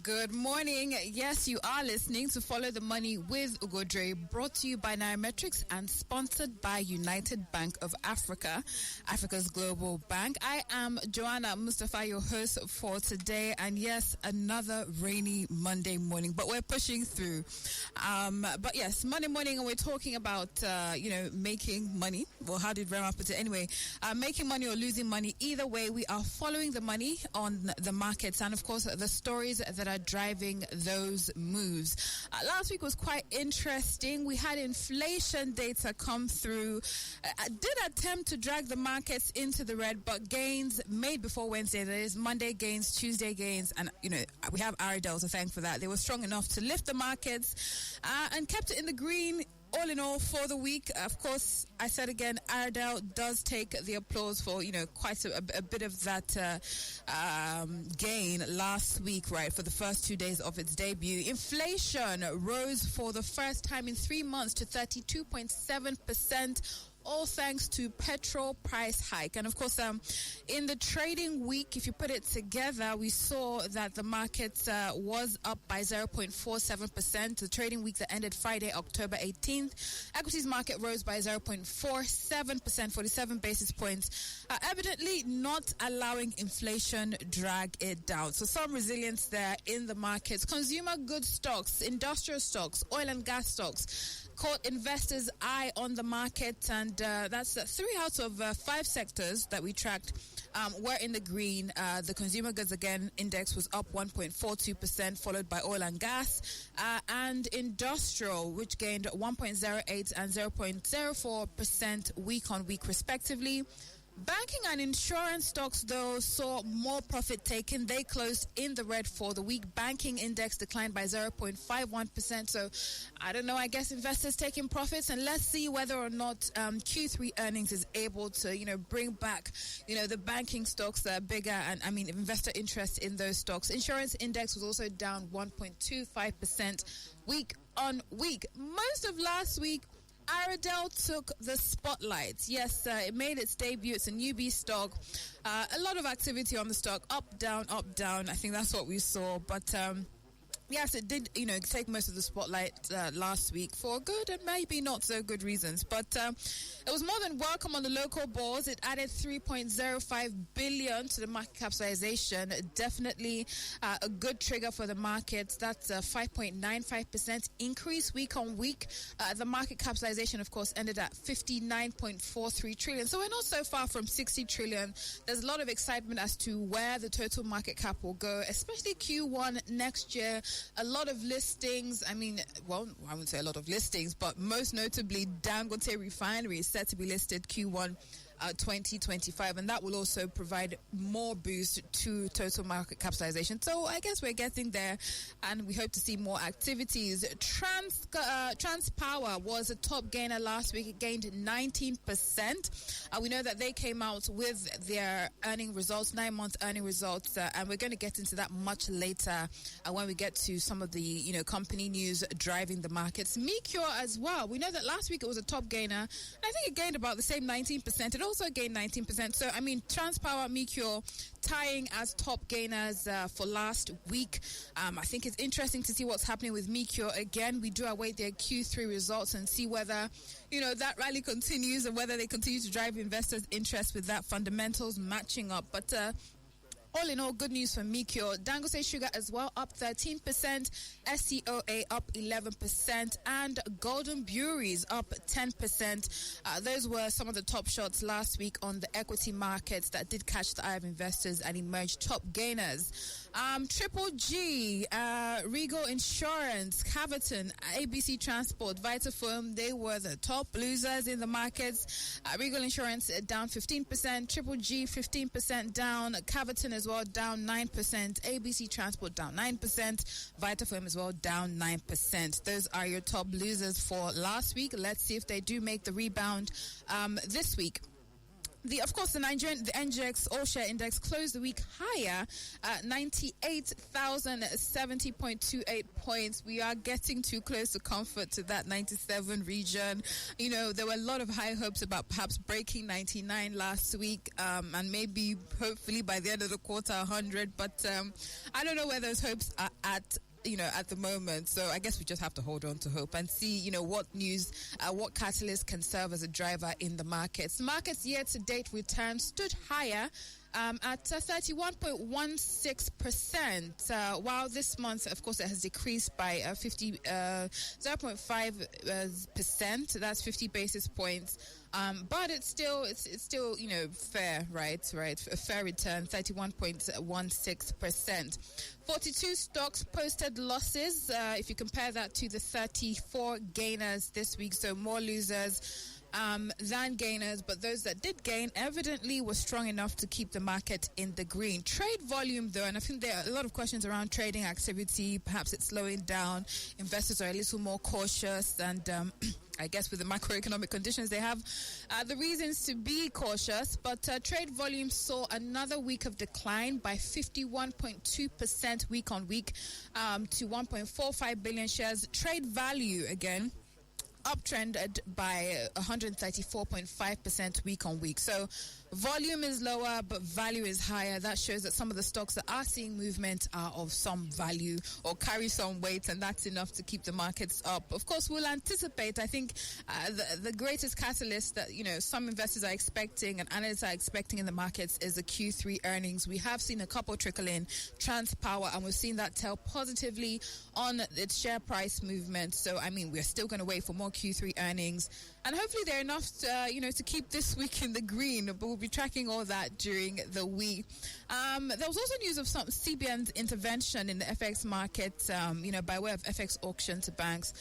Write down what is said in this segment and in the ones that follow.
Good morning. Yes, you are listening to Follow the Money with Ugodre, brought to you by Nairametrics and sponsored by United Bank of Africa, Africa's global bank. I am Joanna Mustafa, your host for today, and yes, another rainy Monday morning, but we're pushing through. But yes, Monday morning, and we're talking about, making money. Well, how did Rema put it? Anyway, making money or losing money. Either way, we are following the money on the markets and, of course, the stories that are driving those moves. Last week was quite interesting. We had inflation data come through. Did attempt to drag the markets into the red, but gains made before Wednesday. There is Monday gains, Tuesday gains, and we have Aradel to thank for that. They were strong enough to lift the markets and kept it in the green. All in all, for the week, of course, I said again, Aradel does take the applause for, quite a bit of that gain last week, right, for the first 2 days of its debut. Inflation rose for the first time in 3 months to 32.7%. All thanks to petrol price hike. And of course, in the trading week, if you put it together, we saw that the market was up by 0.47%. The trading week that ended Friday, October 18th. Equities market rose by 0.47%, 47 basis points, evidently not allowing inflation drag it down. So some resilience there in the markets. Consumer goods stocks, industrial stocks, oil and gas stocks caught investors' eye on the market, and that's 3 out of 5 sectors that we tracked were in the green. The consumer goods again index was up 1.42%, followed by oil and gas, and industrial, which gained 1.08 and 0.04% week on week respectively. Banking and insurance stocks, though, saw more profit taken. They closed in the red for the week. Banking index declined by 0.51%. So, I don't know, I guess investors taking profits. And let's see whether or not Q3 earnings is able to, bring back, the banking stocks that are bigger and, investor interest in those stocks. Insurance index was also down 1.25% week on week. Most of last week, Aradel took the spotlight. Yes, it made its debut. It's a newbie stock. A lot of activity on the stock. Up, down, up, down. I think that's what we saw. But yes, it did, take most of the spotlight last week for good and maybe not so good reasons. But it was more than welcome on the local bourse. It added 3.05 billion to the market capitalization. Definitely a good trigger for the markets. That's a 5.95% increase week on week. The market capitalization, of course, ended at 59.43 trillion. So we're not so far from 60 trillion. There's a lot of excitement as to where the total market cap will go, especially Q1 next year. A lot of listings. I wouldn't say a lot of listings, but most notably, Dangote Refinery is set to be listed Q1 2025, and that will also provide more boost to total market capitalization. So I guess we're getting there, and we hope to see more activities. Transpower was a top gainer last week. It gained 19%. We know that they came out with their earning results, 9-month earning results, and we're going to get into that much later when we get to some of the company news driving the markets. Meteor as well. We know that last week it was a top gainer, and I think it gained about the same 19%. It also gained 19%. So, Transpower, Meteor tying as top gainers for last week. I think it's interesting to see what's happening with Meteor. Again, we do await their Q3 results and see whether, that rally continues and whether they continue to drive investors' interest with that fundamentals matching up. But all in all, good news for Meteor. Dangote Sugar as well, up 13%. SCOA up 11%. And Golden Breweries up 10%. Those were some of the top shots last week on the equity markets that did catch the eye of investors and emerged top gainers. Triple G, Regal Insurance, Caverton, ABC Transport, Vitafoam, they were the top losers in the markets. Regal Insurance down 15%. Triple G 15% down. Caverton as well down 9%. ABC Transport down 9%. Vitafoam as well down 9%. Those are your top losers for last week. Let's see if they do make the rebound this week. The NGX All Share Index closed the week higher at 98,070.28 points. We are getting too close to comfort to that 97 region. You know, there were a lot of high hopes about perhaps breaking 99 last week, and maybe, hopefully, by the end of the quarter, 100. But I don't know where those hopes are at the moment. So I guess we just have to hold on to hope and see, what news, what catalyst can serve as a driver in the markets. Markets year-to-date return stood higher at 31.16%, while this month, of course, it has decreased by 0.5%. That's 50 basis points. But it's still fair, right? A fair return, 31.16%. 42 stocks posted losses. If you compare that to the 34 gainers this week, so more losers than gainers, but those that did gain evidently were strong enough to keep the market in the green. Trade volume, though, and I think there are a lot of questions around trading activity. Perhaps it's slowing down. Investors are a little more cautious, and I guess with the macroeconomic conditions, they have the reasons to be cautious. But trade volume saw another week of decline by 51.2% week on week to 1.45 billion shares. Trade value, again, uptrended by 134.5% week on week. So volume is lower, but value is higher. That shows that some of the stocks that are seeing movement are of some value or carry some weight, and that's enough to keep the markets up. Of course, we'll anticipate, I think, the greatest catalyst that, some investors are expecting and analysts are expecting in the markets is the Q3 earnings. We have seen a couple trickle in, Transcorp Power, and we've seen that tell positively on its share price movement. So, we're still going to wait for more Q3 earnings, and hopefully they're enough to keep this week in the green, but we'll be tracking all that during the week. There was also news of some CBN's intervention in the FX market, by way of FX auction to banks,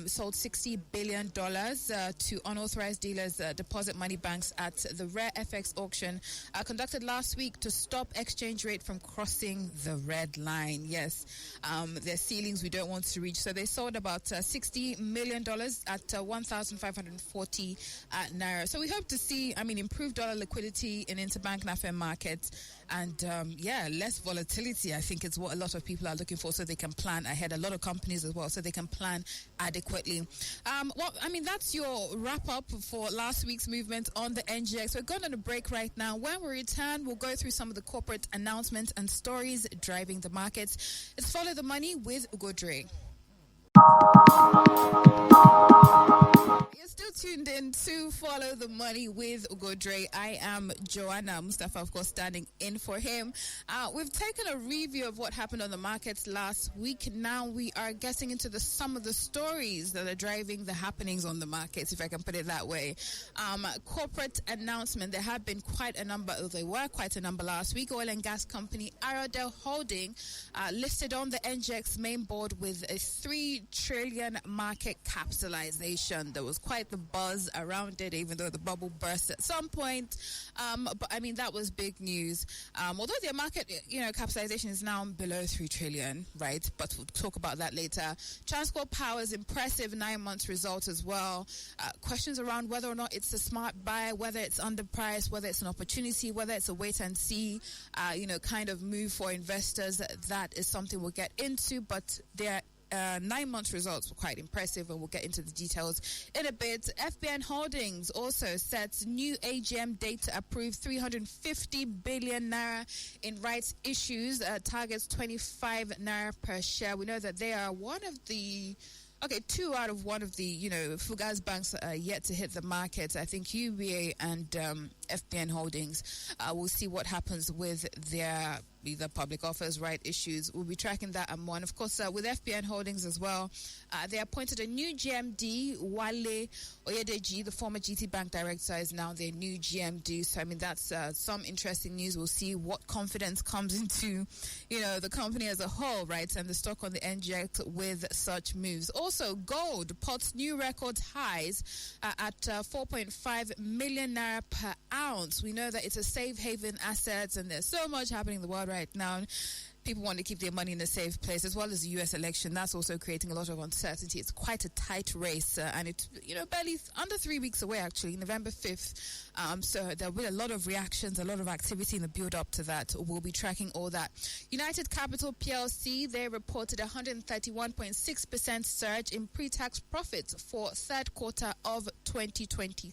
sold $60 billion to unauthorized dealers, deposit money banks at the rare FX auction conducted last week to stop exchange rate from crossing the red line. Yes, there's ceilings we don't want to reach. So they sold about $60 million at 1,540 naira. So we hope to see, improved dollar liquidity in interbank and FM markets, and less volatility, I think, is what a lot of people are looking for, so they can plan ahead. A lot of companies as well, so they can plan adequately. That's your wrap up for last week's movement on the NGX. We're going on a break right now. When we return, we'll go through some of the corporate announcements and stories driving the markets. It's Follow the Money with Ugodre. You're still tuned in to Follow the Money with Ugodre. I am Joanna Mustafa, of course, standing in for him. We've taken a review of what happened on the markets last week. Now we are getting into some of the stories that are driving the happenings on the markets, if I can put it that way. Corporate announcement. There were quite a number last week. Oil and gas company Aradel Holdings listed on the NGX main board with a 3 trillion market capitalization. There was quite the buzz around it, even though the bubble burst at some point. But that was big news. Although their market, capitalization is now below 3 trillion, right? But we'll talk about that later. Transcorp Power's impressive 9 months result as well. Questions around whether or not it's a smart buy, whether it's underpriced, whether it's an opportunity, whether it's a wait and see, kind of move for investors. That is something we'll get into, but their 9 months results were quite impressive, and we'll get into the details in a bit. FBN Holdings also sets new AGM date to approve 350 billion naira in rights issues, targets 25 naira per share. We know that they are two out of one of the, Fuga's banks are yet to hit the market. I think UBA and FBN Holdings. We'll see what happens with their either public offers, right issues. We'll be tracking that and more. And of course, with FBN Holdings as well, they appointed a new GMD. Wale Oyedeji, the former GT Bank director, is now their new GMD. So, that's some interesting news. We'll see what confidence comes into, the company as a whole, right? And the stock on the NGX with such moves. Also, gold pots new record highs at 4.5 million naira per ounce. We know that it's a safe haven asset, and there's so much happening in the world right now. People want to keep their money in a safe place, as well as the U.S. election. That's also creating a lot of uncertainty. It's quite a tight race, and it's, barely under 3 weeks away, actually, November 5th. So there'll be a lot of reactions, a lot of activity in the build-up to that. We'll be tracking all that. United Capital PLC, they reported 131.6% surge in pre-tax profits for third quarter of 2023.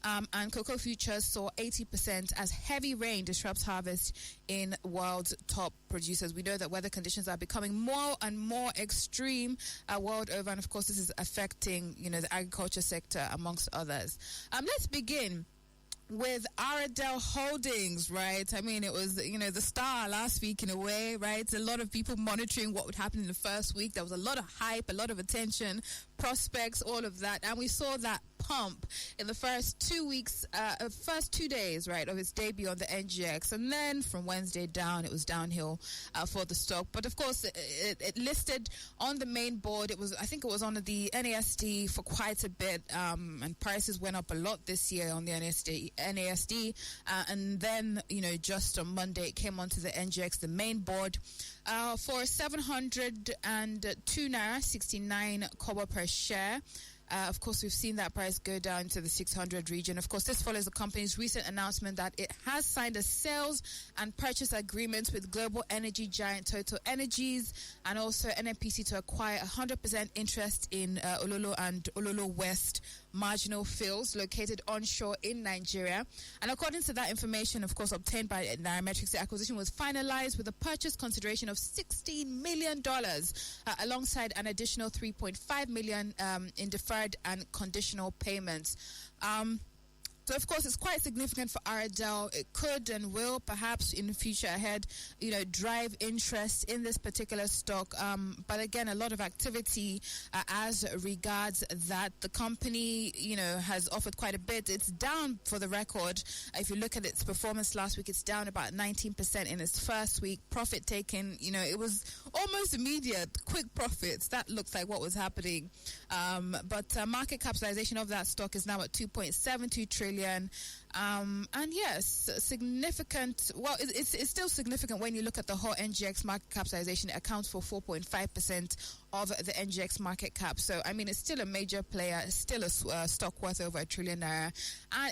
And cocoa futures saw 80% as heavy rain disrupts harvest in world's top producers. We know that weather conditions are becoming more and more extreme world over, and of course this is affecting the agriculture sector amongst others. Let's begin with Aradel Holdings, right? I mean, it was, the star last week in a way, right? A lot of people monitoring what would happen in the first week. There was a lot of hype, a lot of attention, prospects, all of that. And we saw that pump in the first 2 weeks, first 2 days, right, of its debut on the NGX. And then from Wednesday down, it was downhill for the stock. But of course, it listed on the main board. I think it was on the NASD for quite a bit. And prices went up a lot this year on the NASD. And then, just on Monday, it came onto the NGX, the main board, for 702 naira, 69 kobo per share. Of course, we've seen that price go down to the 600 region. Of course, this follows the company's recent announcement that it has signed a sales and purchase agreement with global energy giant Total Energies and also NNPC to acquire 100% interest in Ololo and Ololo West marginal fields located onshore in Nigeria. And according to that information, of course, obtained by Nairametrics, the acquisition was finalized with a purchase consideration of $16 million alongside an additional $3.5 million in deferred and conditional payments. So, of course, it's quite significant for Aradel. It could and will perhaps in the future ahead, drive interest in this particular stock. But again, a lot of activity as regards that. The company, has offered quite a bit. It's down for the record. If you look at its performance last week, it's down about 19% in its first week. Profit taken, it was almost immediate, quick profits. That looks like what was happening. But market capitalization of that stock is now at 2.72 trillion. And yes, significant. Well, it's still significant when you look at the whole NGX market capitalization. It accounts for 4.5% of the NGX market cap. So, I mean, it's still a major player. It's still a stock worth over $1 trillion. And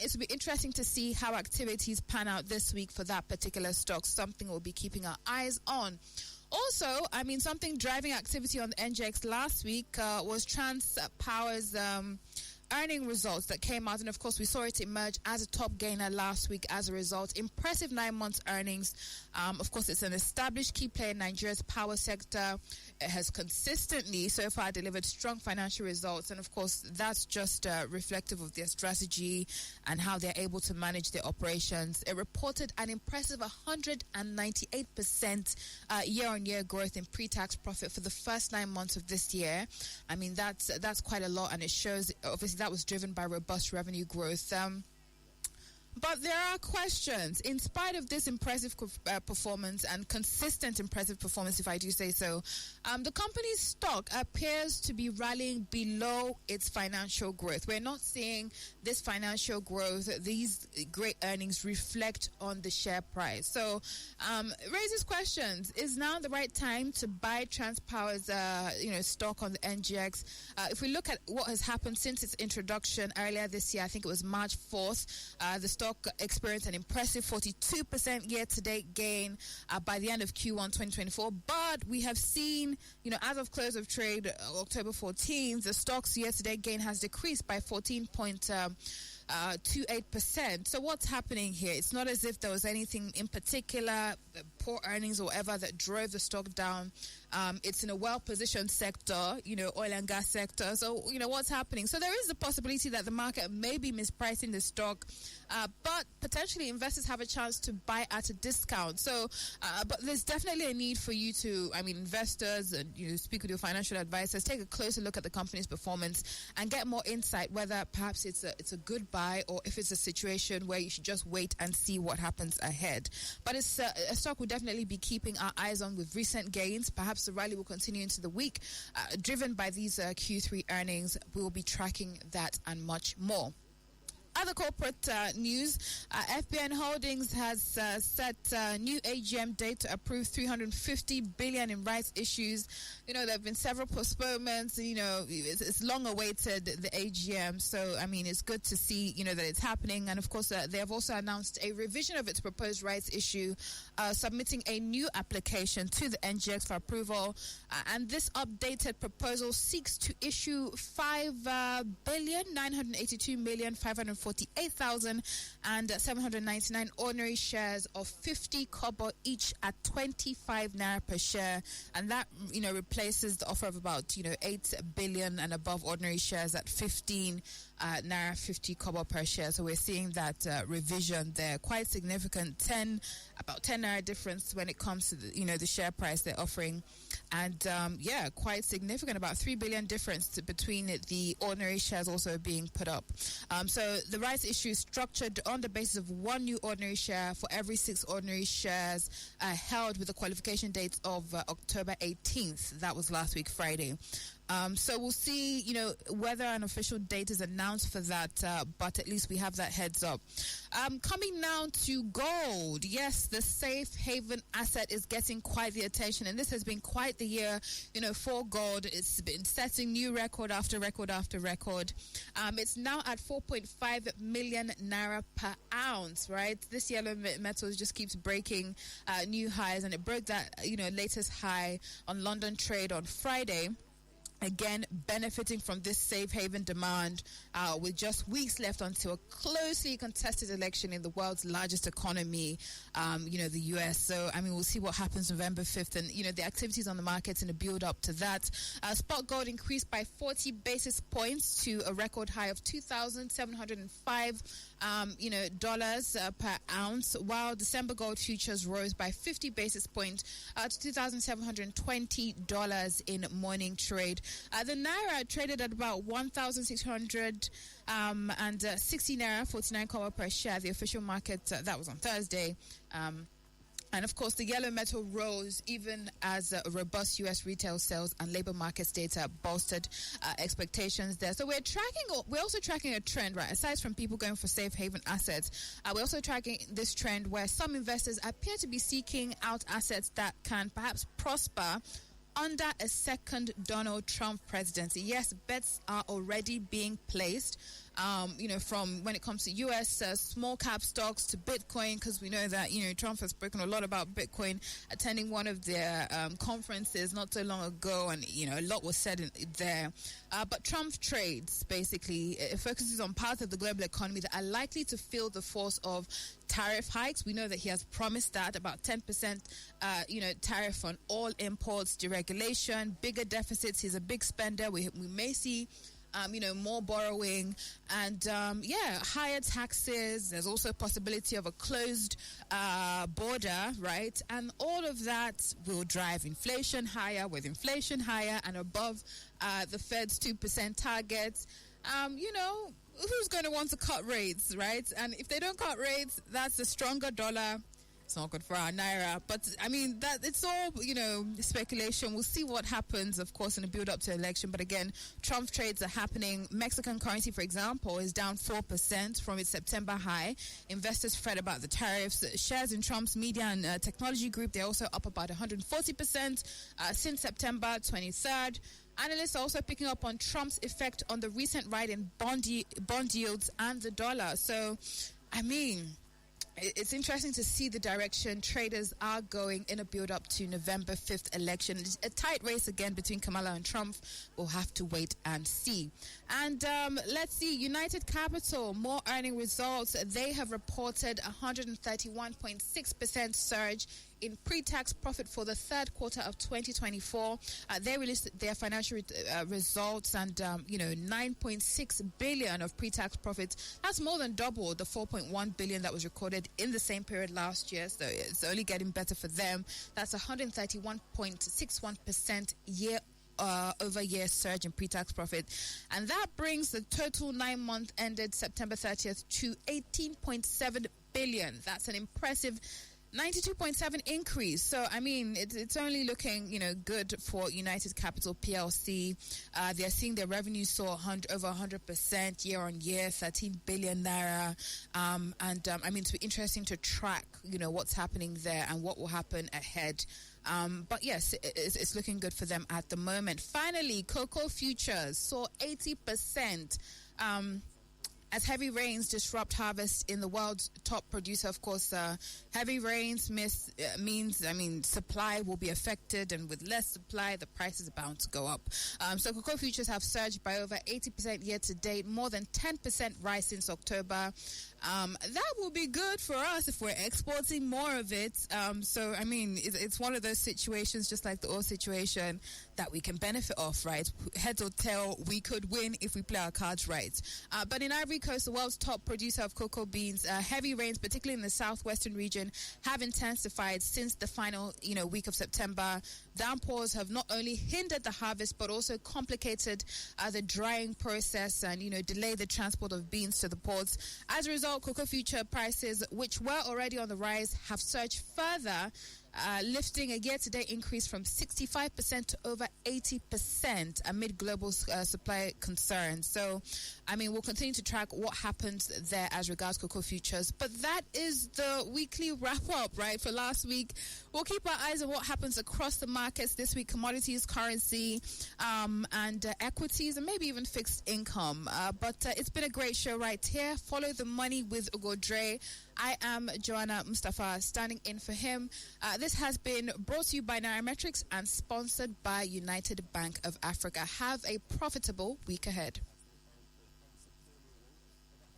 it will be interesting to see how activities pan out this week for that particular stock. Something we'll be keeping our eyes on. Also, I mean, something driving activity on the NGX last week was Transcorp Power's earning results that came out, and of course we saw it emerge as a top gainer last week as a result. Impressive 9 months earnings. Of course, it's an established key player in Nigeria's power sector. It has consistently so far delivered strong financial results, and of course that's just reflective of their strategy and how they're able to manage their operations. It reported an impressive 198% year-on-year growth in pre-tax profit for the first 9 months of this year. I mean, that's quite a lot, and it shows obviously that was driven by robust revenue growth. But there are questions. In spite of this impressive performance and consistent impressive performance, if I do say so, the company's stock appears to be rallying below its financial growth. We're not seeing this financial growth, these great earnings reflect on the share price. So it raises questions. Is now the right time to buy Transpower's stock on the NGX? If we look at what has happened since its introduction earlier this year, I think it was March 4th, the stock experienced an impressive 42% year-to-date gain by the end of Q1 2024. But we have seen, as of close of trade, October 14th, the stock's year-to-date gain has decreased by 14.28%. So what's happening here? It's not as if there was anything in particular, poor earnings or whatever, that drove the stock down. It's in a well-positioned sector, oil and gas sector. So, what's happening? So there is the possibility that the market may be mispricing the stock, but potentially investors have a chance to buy at a discount. So, but there's definitely a need for you to, investors and, speak with your financial advisors, take a closer look at the company's performance and get more insight whether perhaps it's a good buy or if it's a situation where you should just wait and see what happens ahead. But it's a stock we'll definitely be keeping our eyes on with recent gains. Perhaps the rally will continue into the week, driven by these Q3 earnings. We will be tracking that and much more. other corporate news, FBN Holdings has set new AGM date to approve 350 billion in rights issues. There have been several postponements. It's long awaited, the AGM. So, it's good to see, that it's happening. And of course, they have also announced a revision of its proposed rights issue, submitting a new application to the NGX for approval. And this updated proposal seeks to issue 5,982,548,799 ordinary shares of 50 kobo each at 25 naira per share. And that, replaces the offer of about, 8 billion and above ordinary shares at 15 naira 50 kobo per share. So we're seeing that revision there, quite significant, about 10 naira difference when it comes to the share price they're offering. And quite significant, about 3 billion difference between the ordinary shares also being put up. So the rights issue is structured on the basis of one new ordinary share for every 6 ordinary shares held with the qualification date of October 18th. That was last week, Friday. So we'll see, whether an official date is announced for that, but at least we have that heads up. Coming now to gold. Yes, the safe haven asset is getting quite the attention, and this has been quite the year, for gold. It's been setting new record after record after record. It's now at 4.5 million naira per ounce, right? This yellow metals just keeps breaking new highs, and it broke that, latest high on London trade on Friday. Again, benefiting from this safe haven demand with just weeks left until a closely contested election in the world's largest economy, the U.S. So, we'll see what happens November 5th and, the activities on the markets in the build-up to that. Spot gold increased by 40 basis points to a record high of $2,705, dollars per ounce, while December gold futures rose by 50 basis points to $2,720 in morning trade. The naira traded at about 1,660 naira 49 kobo per share. The official market that was on Thursday. And of course, the yellow metal rose even as robust U.S. retail sales and labor markets data bolstered expectations there. So we're also tracking a trend, right? Aside from people going for safe haven assets, we're also tracking this trend where some investors appear to be seeking out assets that can perhaps prosper under a second Donald Trump presidency. Yes, bets are already being placed, from when it comes to U.S. Small cap stocks to Bitcoin, because we know that, Trump has spoken a lot about Bitcoin, attending one of their conferences not so long ago, and, a lot was said there. But Trump trades, basically, it focuses on parts of the global economy that are likely to feel the force of tariff hikes. We know that he has promised that, about 10%, tariff on all imports, deregulation, bigger deficits. He's a big spender. We may see more borrowing and, higher taxes. There's also a possibility of a closed border, right? And all of that will drive inflation higher, with inflation higher and above the Fed's 2% target. Who's going to want to cut rates, right? And if they don't cut rates, that's a stronger dollar. It's not good for our naira, but that it's all speculation. We'll see what happens, of course, in the build up to election. But again, Trump trades are happening. Mexican currency, for example, is down 4% from its September high. Investors fret about the tariffs. Shares in Trump's media and technology group, they're also up about 140% since September 23rd. Analysts are also picking up on Trump's effect on the recent rise in bond yields and the dollar. So, it's interesting to see the direction traders are going in a build-up to November 5th election. It's a tight race again between Kamala and Trump. We'll have to wait and see. And let's see, United Capital, more earning results. They have reported 131.6% surge in pre-tax profit for the third quarter of 2024. They released their financial results and, 9.6 billion of pre-tax profits. That's more than double the 4.1 billion that was recorded in the same period last year. So it's only getting better for them. That's 131.61% year-over-year surge in pre-tax profit. And that brings the total 9-month ended September 30th to 18.7 billion. That's an impressive 92.7 increase. So, I mean, it's only looking, good for United Capital PLC. They're seeing their revenue soar over 100% year on year, 13 billion naira. I mean, it's interesting to track, what's happening there and what will happen ahead. But yes, it's looking good for them at the moment. Finally, cocoa futures saw 80%. As heavy rains disrupt harvest in the world's top producer, of course, heavy rains means supply will be affected, and with less supply, the price is bound to go up. So cocoa futures have surged by over 80% year to date, more than 10% rise since October. That will be good for us if we're exporting more of it. It's one of those situations, just like the oil situation, that we can benefit off, right? Heads or tail, we could win if we play our cards right. But in Ivory Coast, the world's top producer of cocoa beans, heavy rains, particularly in the southwestern region, have intensified since the final, week of September. Downpours have not only hindered the harvest, but also complicated the drying process and, delayed the transport of beans to the ports. As a result, cocoa future prices, which were already on the rise, have surged further, lifting a year-to-date increase from 65% to over 80% amid global supply concerns. So, we'll continue to track what happens there as regards cocoa futures. But that is the weekly wrap-up, right, for last week. We'll keep our eyes on what happens across the markets this week: commodities, currency, and equities, and maybe even fixed income. But it's been a great show right here. Follow the money with Ugodre. I am Joanna Mustafa, standing in for him. This has been brought to you by Nairametrics and sponsored by United Bank of Africa. Have a profitable week ahead.